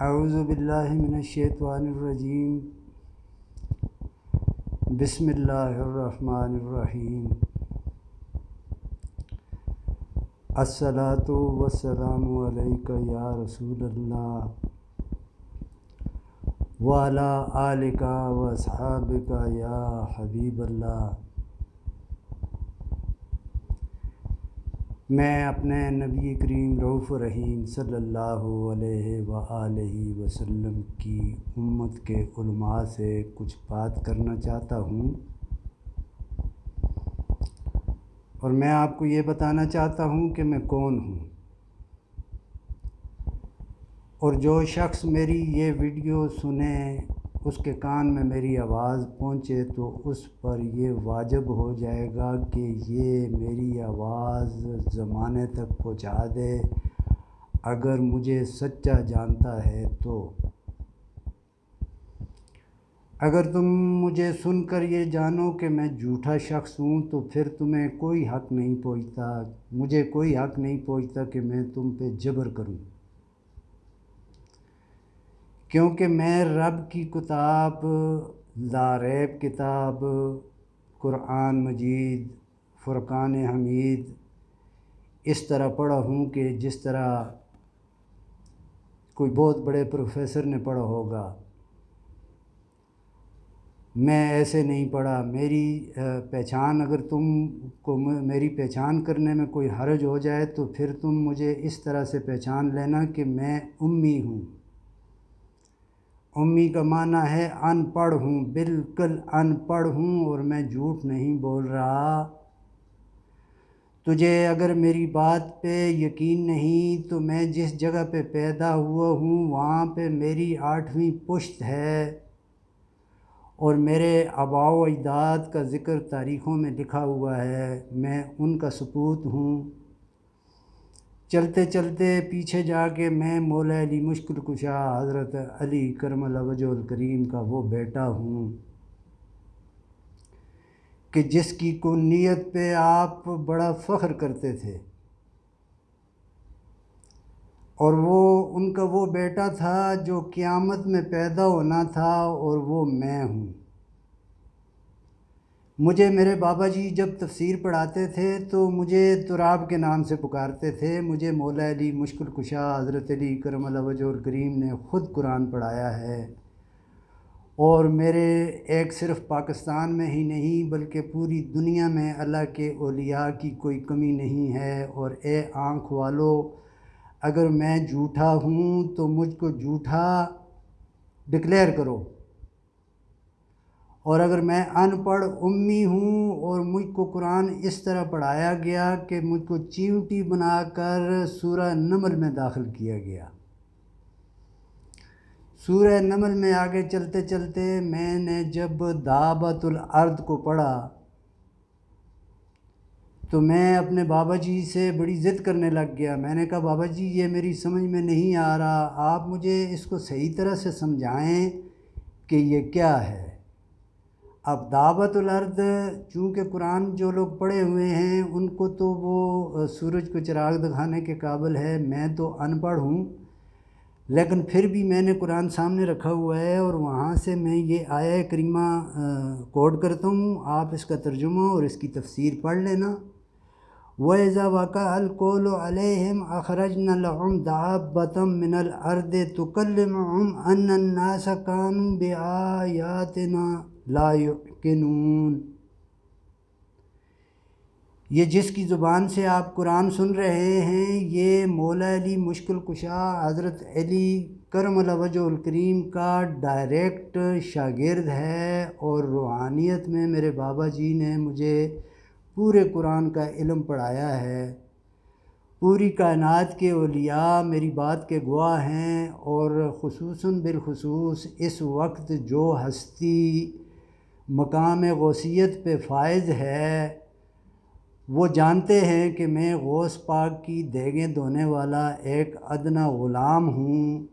اعوذ باللہ من الشیطان الرجیم بسم اللہ الرحمن الرحیم الصلاۃ والسلام علیک یا رسول اللہ وعلی آلک واصحابک یا حبیب اللہ۔ میں اپنے نبی کریم رؤوف الرحیم صلی اللہ علیہ وآلہ وسلم کی امت کے علماء سے کچھ بات کرنا چاہتا ہوں، اور میں آپ کو یہ بتانا چاہتا ہوں کہ میں کون ہوں، اور جو شخص میری یہ ویڈیو سنے، اس کے کان میں میری آواز پہنچے تو اس پر یہ واجب ہو جائے گا کہ یہ میری آواز زمانے تک پہنچا دے اگر مجھے سچا جانتا ہے تو۔ اگر تم مجھے سن کر یہ جانو کہ میں جھوٹا شخص ہوں تو پھر تمہیں کوئی حق نہیں پہنچتا، مجھے کوئی حق نہیں پہنچتا کہ میں تم پہ جبر کروں، کیونکہ میں رب کی کتاب لا ریب کتاب، قرآن مجید، فرقان حمید اس طرح پڑھا ہوں کہ جس طرح کوئی بہت بڑے پروفیسر نے پڑھا ہوگا۔ میں ایسے نہیں پڑھا۔ میری پہچان، اگر تم کو میری پہچان کرنے میں کوئی حرج ہو جائے تو پھر تم مجھے اس طرح سے پہچان لینا کہ میں امی ہوں۔ امی کا معنی ہے ان پڑھ ہوں، بالکل ان پڑھ ہوں، اور میں جھوٹ نہیں بول رہا۔ تجھے اگر میری بات پہ یقین نہیں تو میں جس جگہ پہ پیدا ہوا ہوں وہاں پہ میری 8ویں پشت ہے، اور میرے آباء و اجداد کا ذکر تاریخوں میں لکھا ہوا ہے، میں ان کا ثبوت ہوں۔ چلتے چلتے پیچھے جا کے میں مولا علی مشکل کشا حضرت علی کرم اللہ وجہ الکریم کا وہ بیٹا ہوں کہ جس کی کونیت پہ آپ بڑا فخر کرتے تھے، اور وہ ان کا وہ بیٹا تھا جو قیامت میں پیدا ہونا تھا، اور وہ میں ہوں۔ مجھے میرے بابا جی جب تفسیر پڑھاتے تھے تو مجھے تراب کے نام سے پکارتے تھے۔ مجھے مولا علی مشکل کشا حضرت علی کرم اللہ وجہ الکریم نے خود قرآن پڑھایا ہے، اور میرے ایک صرف پاکستان میں ہی نہیں بلکہ پوری دنیا میں اللہ کے اولیاء کی کوئی کمی نہیں ہے۔ اور اے آنکھ والو، اگر میں جھوٹا ہوں تو مجھ کو جھوٹا ڈکلیئر کرو، اور اگر میں ان پڑھ امی ہوں اور مجھ کو قرآن اس طرح پڑھایا گیا کہ مجھ کو چیونٹی بنا کر سورہ نمل میں داخل کیا گیا۔ سورہ نمل میں آگے چلتے چلتے میں نے جب دابۃ الارض کو پڑھا تو میں اپنے بابا جی سے بڑی ضد کرنے لگ گیا۔ میں نے کہا بابا جی یہ میری سمجھ میں نہیں آ رہا، آپ مجھے اس کو صحیح طرح سے سمجھائیں کہ یہ کیا ہے۔ اب دعوت الارض، چونکہ قرآن جو لوگ پڑھے ہوئے ہیں ان کو تو وہ سورج کو چراغ دکھانے کے قابل ہے، میں تو ان پڑھ ہوں، لیکن پھر بھی میں نے قرآن سامنے رکھا ہوا ہے، اور وہاں سے میں یہ آیہ کریمہ کوٹ کرتا ہوں، آپ اس کا ترجمہ اور اس کی تفسیر پڑھ لینا۔ وَإِذَا وَقَعَ الْقَوْلُ عَلَيْهِمْ أَخْرَجْنَا لَهُمْ دَابَّةً مِّنَ الْأَرْضِ تُكَلِّمُهُمْ أَنَّ النَّاسَ كَانُوا بِآيَاتِنَا لَا يُوقِنُونَ۔ یہ جس کی زبان سے آپ قرآن سن رہے ہیں یہ مولا علی مشکل کشا حضرت علی کرم اللہ وجہ الکریم کا ڈائریکٹ شاگرد ہے، اور روحانیت میں میرے بابا جی نے مجھے پورے قرآن کا علم پڑھایا ہے۔ پوری کائنات کے اولیاء میری بات کے گواہ ہیں، اور خصوصاً بالخصوص اس وقت جو ہستی مقام غوثیت پہ فائز ہے وہ جانتے ہیں کہ میں غوث پاک کی دیگیں دھونے والا ایک ادنا غلام ہوں،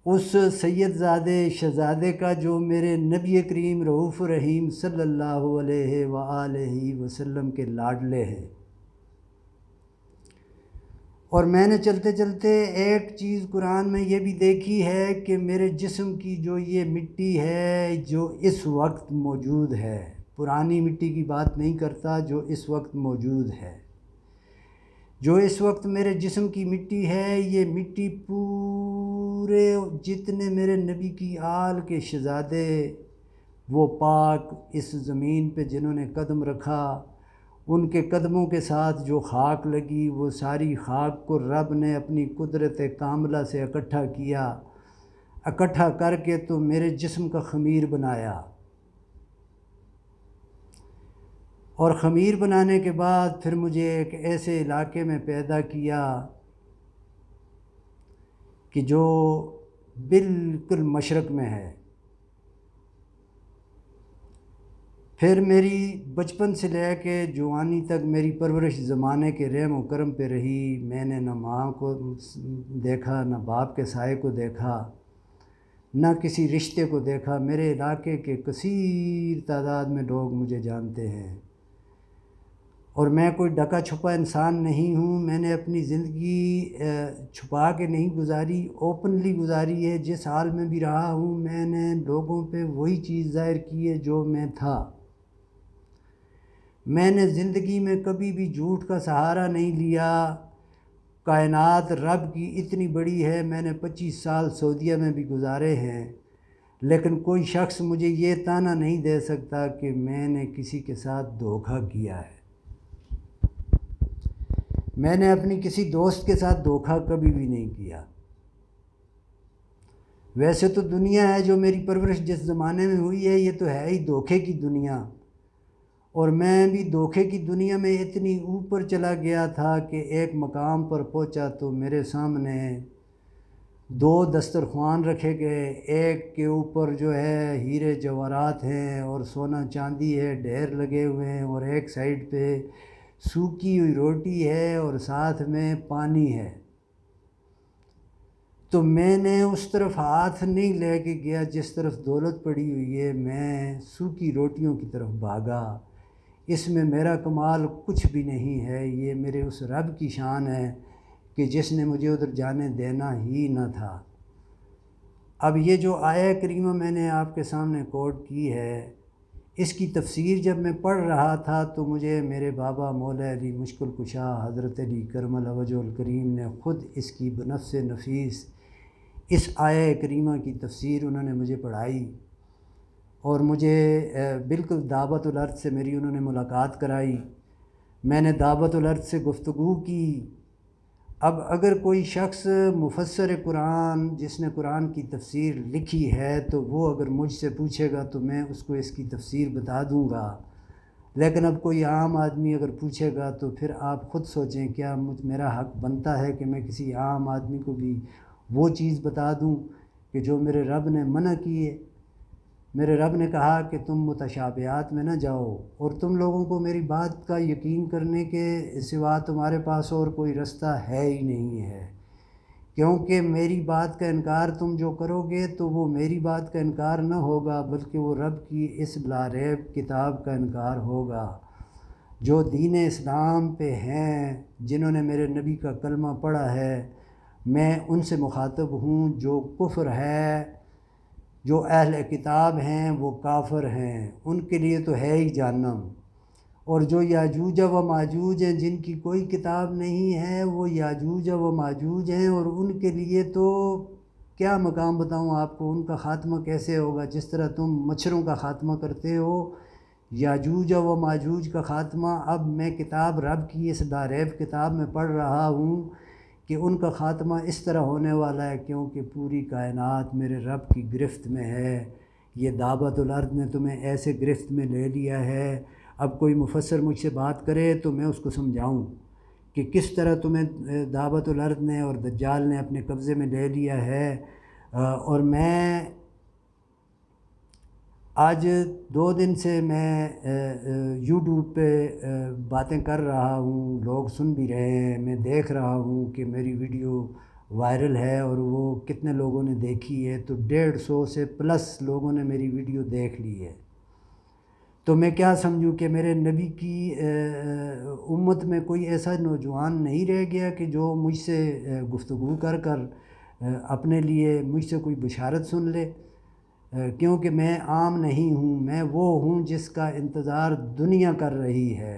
اس سید زادے شہزادے کا جو میرے نبی کریم رؤوف الرحیم صلی اللہ علیہ وآلہ وسلم کے لاڈلے ہیں۔ اور میں نے چلتے چلتے ایک چیز قرآن میں یہ بھی دیکھی ہے کہ میرے جسم کی جو یہ مٹی ہے جو اس وقت موجود ہے، پرانی مٹی کی بات نہیں کرتا، جو اس وقت موجود ہے، جو اس وقت میرے جسم کی مٹی ہے، یہ مٹی پورے جتنے میرے نبی کی آل کے شہزادے وہ پاک اس زمین پہ جنہوں نے قدم رکھا، ان کے قدموں کے ساتھ جو خاک لگی، وہ ساری خاک کو رب نے اپنی قدرت کاملہ سے اکٹھا کیا، اکٹھا کر کے تو میرے جسم کا خمیر بنایا، اور خمیر بنانے کے بعد پھر مجھے ایک ایسے علاقے میں پیدا کیا کہ جو بالکل مشرق میں ہے۔ پھر میری بچپن سے لے کے جوانی تک میری پرورش زمانے کے رحم و کرم پہ رہی۔ میں نے نہ ماں کو دیکھا، نہ باپ کے سائے کو دیکھا، نہ کسی رشتے کو دیکھا۔ میرے علاقے کے کثیر تعداد میں لوگ مجھے جانتے ہیں، اور میں کوئی ڈکا چھپا انسان نہیں ہوں۔ میں نے اپنی زندگی چھپا کے نہیں گزاری، اوپنلی گزاری ہے۔ جس حال میں بھی رہا ہوں میں نے لوگوں پہ وہی چیز ظاہر کی ہے جو میں تھا۔ میں نے زندگی میں کبھی بھی جھوٹ کا سہارا نہیں لیا۔ کائنات رب کی اتنی بڑی ہے، میں نے 25 سال سعودیہ میں بھی گزارے ہیں، لیکن کوئی شخص مجھے یہ طعنہ نہیں دے سکتا کہ میں نے کسی کے ساتھ دھوکہ کیا ہے۔ میں نے اپنی کسی دوست کے ساتھ دھوکہ کبھی بھی نہیں کیا۔ ویسے تو دنیا ہے جو میری پرورش جس زمانے میں ہوئی ہے، یہ تو ہے ہی دھوکے کی دنیا، اور میں بھی دھوکے کی دنیا میں اتنی اوپر چلا گیا تھا کہ ایک مقام پر پہنچا تو میرے سامنے 2 دسترخوان رکھے گئے، ایک کے اوپر جو ہے ہیرے جواہرات ہیں اور سونا چاندی ہے، ڈھیر لگے ہوئے ہیں، اور ایک سائیڈ پہ سوکھی ہوئی روٹی ہے اور ساتھ میں پانی ہے۔ تو میں نے اس طرف ہاتھ نہیں لے کے گیا جس طرف دولت پڑی ہوئی ہے، میں سوکھی روٹیوں کی طرف بھاگا۔ اس میں میرا کمال کچھ بھی نہیں ہے، یہ میرے اس رب کی شان ہے کہ جس نے مجھے ادھر جانے دینا ہی نہ تھا۔ اب یہ جو آیہ کریمہ میں نے آپ کے سامنے کوٹ کی ہے، اس کی تفسیر جب میں پڑھ رہا تھا تو مجھے میرے بابا مولا علی مشکل کشا حضرت علی کرم اللہ وجہ الکریم نے خود اس کی بنفس نفیس اس آیہ کریمہ کی تفسیر انہوں نے مجھے پڑھائی، اور مجھے بالکل دعوت الارض سے میری انہوں نے ملاقات کرائی۔ میں نے دعوت الارض سے گفتگو کی۔ اب اگر کوئی شخص مفسر قرآن جس نے قرآن کی تفسیر لکھی ہے تو وہ اگر مجھ سے پوچھے گا تو میں اس کو اس کی تفسیر بتا دوں گا، لیکن اب کوئی عام آدمی اگر پوچھے گا تو پھر آپ خود سوچیں کیا میرا حق بنتا ہے کہ میں کسی عام آدمی کو بھی وہ چیز بتا دوں کہ جو میرے رب نے منع کی ہے؟ میرے رب نے کہا کہ تم متشابہات میں نہ جاؤ، اور تم لوگوں کو میری بات کا یقین کرنے کے سوا تمہارے پاس اور کوئی رستہ ہے ہی نہیں ہے، کیونکہ میری بات کا انکار تم جو کرو گے تو وہ میری بات کا انکار نہ ہوگا بلکہ وہ رب کی اس بلا ریب کتاب کا انکار ہوگا۔ جو دین اسلام پہ ہیں، جنہوں نے میرے نبی کا کلمہ پڑھا ہے، میں ان سے مخاطب ہوں۔ جو کفر ہے، جو اہل کتاب ہیں وہ کافر ہیں، ان کے لیے تو ہے ہی جہنم، اور جو یاجوج و ماجوج ہیں جن کی کوئی کتاب نہیں ہے وہ یاجوج و ماجوج ہیں، اور ان کے لیے تو کیا مقام بتاؤں آپ کو، ان کا خاتمہ کیسے ہوگا؟ جس طرح تم مچھروں کا خاتمہ کرتے ہو، یاجوج و ماجوج کا خاتمہ اب میں کتاب رب کی اس لاریب کتاب میں پڑھ رہا ہوں کہ ان کا خاتمہ اس طرح ہونے والا ہے، کیونکہ پوری کائنات میرے رب کی گرفت میں ہے۔ یہ دعوت الارض نے تمہیں ایسے گرفت میں لے لیا ہے۔ اب کوئی مفسر مجھ سے بات کرے تو میں اس کو سمجھاؤں کہ کس طرح تمہیں دعوت الارض نے اور دجال نے اپنے قبضے میں لے لیا ہے۔ اور میں آج 2 دن سے میں یوٹیوب پہ باتیں کر رہا ہوں، لوگ سن بھی رہے ہیں، میں دیکھ رہا ہوں کہ میری ویڈیو وائرل ہے اور وہ کتنے لوگوں نے دیکھی ہے، تو 150 سے پلس لوگوں نے میری ویڈیو دیکھ لی ہے۔ تو میں کیا سمجھوں کہ میرے نبی کی امت میں کوئی ایسا نوجوان نہیں رہ گیا کہ جو مجھ سے گفتگو کر کر اپنے لیے مجھ سے کوئی بشارت سن لے، کیونکہ میں عام نہیں ہوں، میں وہ ہوں جس کا انتظار دنیا کر رہی ہے۔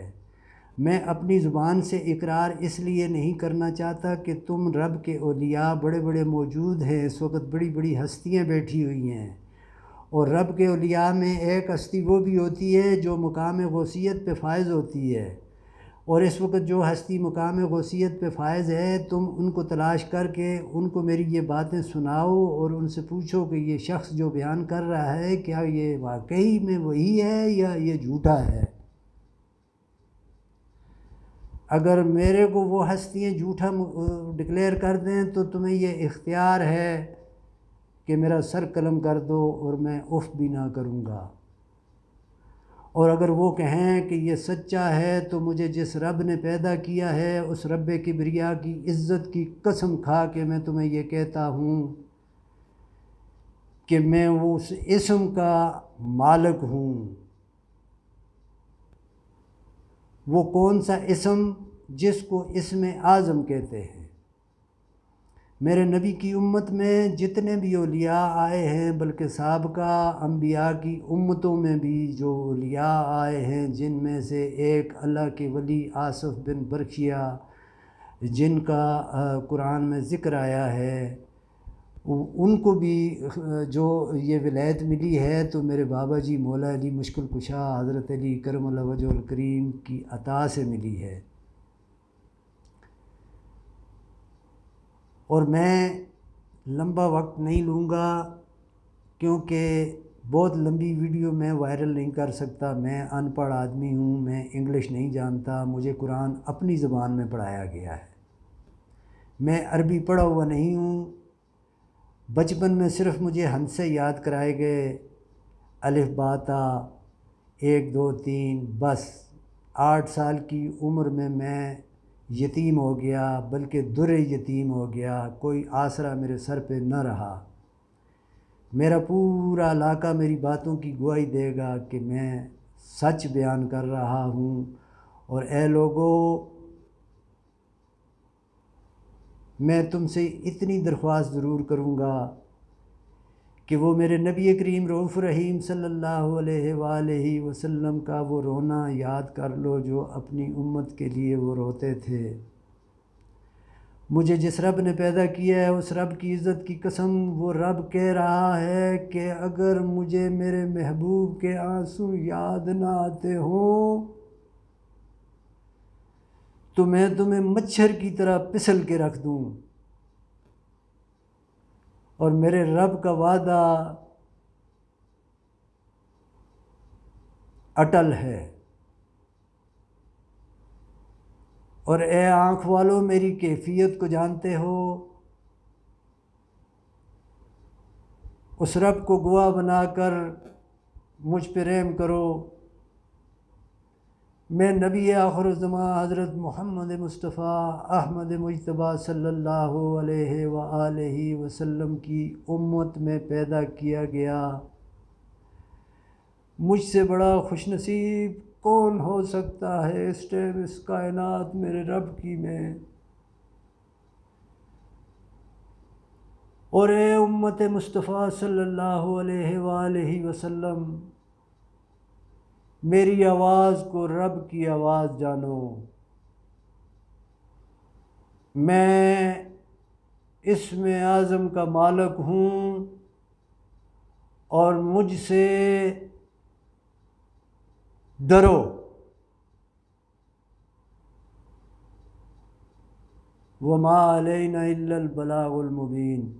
میں اپنی زبان سے اقرار اس لیے نہیں کرنا چاہتا کہ تم رب کے اولیاء بڑے بڑے موجود ہیں، اس وقت بڑی بڑی ہستیاں بیٹھی ہوئی ہیں، اور رب کے اولیاء میں ایک ہستی وہ بھی ہوتی ہے جو مقام غوثیت پہ فائز ہوتی ہے، اور اس وقت جو ہستی مقام غوثیت پہ فائز ہے تم ان کو تلاش کر کے ان کو میری یہ باتیں سناؤ اور ان سے پوچھو کہ یہ شخص جو بیان کر رہا ہے کیا یہ واقعی میں وہی ہے یا یہ جھوٹا ہے۔ اگر میرے کو وہ ہستیاں جھوٹا ڈکلیئر کر دیں تو تمہیں یہ اختیار ہے کہ میرا سر قلم کر دو اور میں اف بھی نہ کروں گا، اور اگر وہ کہیں کہ یہ سچا ہے تو مجھے جس رب نے پیدا کیا ہے اس رب کبریا کی عزت کی قسم کھا کے میں تمہیں یہ کہتا ہوں کہ میں اس اسم کا مالک ہوں۔ وہ کون سا اسم؟ جس کو اسم اعظم کہتے ہیں۔ میرے نبی کی امت میں جتنے بھی اولیاء آئے ہیں، بلکہ سابقہ انبیاء کی امتوں میں بھی جو اولیاء آئے ہیں، جن میں سے ایک اللہ کے ولی آصف بن برکھیا جن کا قرآن میں ذکر آیا ہے، ان کو بھی جو یہ ولایت ملی ہے تو میرے بابا جی مولا علی مشکل کشا حضرت علی کرم اللہ وجہ الکریم کی عطا سے ملی ہے۔ اور میں لمبا وقت نہیں لوں گا کیونکہ بہت لمبی ویڈیو میں وائرل نہیں کر سکتا، میں ان پڑھ آدمی ہوں، میں انگلش نہیں جانتا، مجھے قرآن اپنی زبان میں پڑھایا گیا ہے، میں عربی پڑھا ہوا نہیں ہوں۔ بچپن میں صرف مجھے ہندسے یاد کرائے گئے، الف با تا 1 2 3، بس 8 سال کی عمر میں یتیم ہو گیا، بلکہ در یتیم ہو گیا، کوئی آسرا میرے سر پہ نہ رہا۔ میرا پورا علاقہ میری باتوں کی گواہی دے گا کہ میں سچ بیان کر رہا ہوں۔ اور اے لوگو، میں تم سے اتنی درخواست ضرور کروں گا کہ وہ میرے نبی کریم رؤوف رحیم صلی اللہ علیہ وآلہ وسلم کا وہ رونا یاد کر لو جو اپنی امت کے لیے وہ روتے تھے۔ مجھے جس رب نے پیدا کیا ہے اس رب کی عزت کی قسم، وہ رب کہہ رہا ہے کہ اگر مجھے میرے محبوب کے آنسو یاد نہ آتے ہوں تو میں تمہیں مچھر کی طرح پسل کے رکھ دوں۔ اور میرے رب کا وعدہ اٹل ہے۔ اور اے آنکھ والو، میری کیفیت کو جانتے ہو، اس رب کو گواہ بنا کر مجھ پہ رحم کرو۔ میں نبی آخر الزمان حضرت محمد مصطفیٰ احمد مجتبیٰ صلی اللہ علیہ وآلہ وسلم کی امت میں پیدا کیا گیا۔ مجھ سے بڑا خوش نصیب کون ہو سکتا ہے اس ٹائم اس کائنات میرے رب کی میں۔ اور اے امت مصطفیٰ صلی اللہ علیہ وآلہ وسلم، میری آواز کو رب کی آواز جانو۔ میں اسم اعظم کا مالک ہوں اور مجھ سے ڈرو۔ وما علینا الا البلاغ المبین۔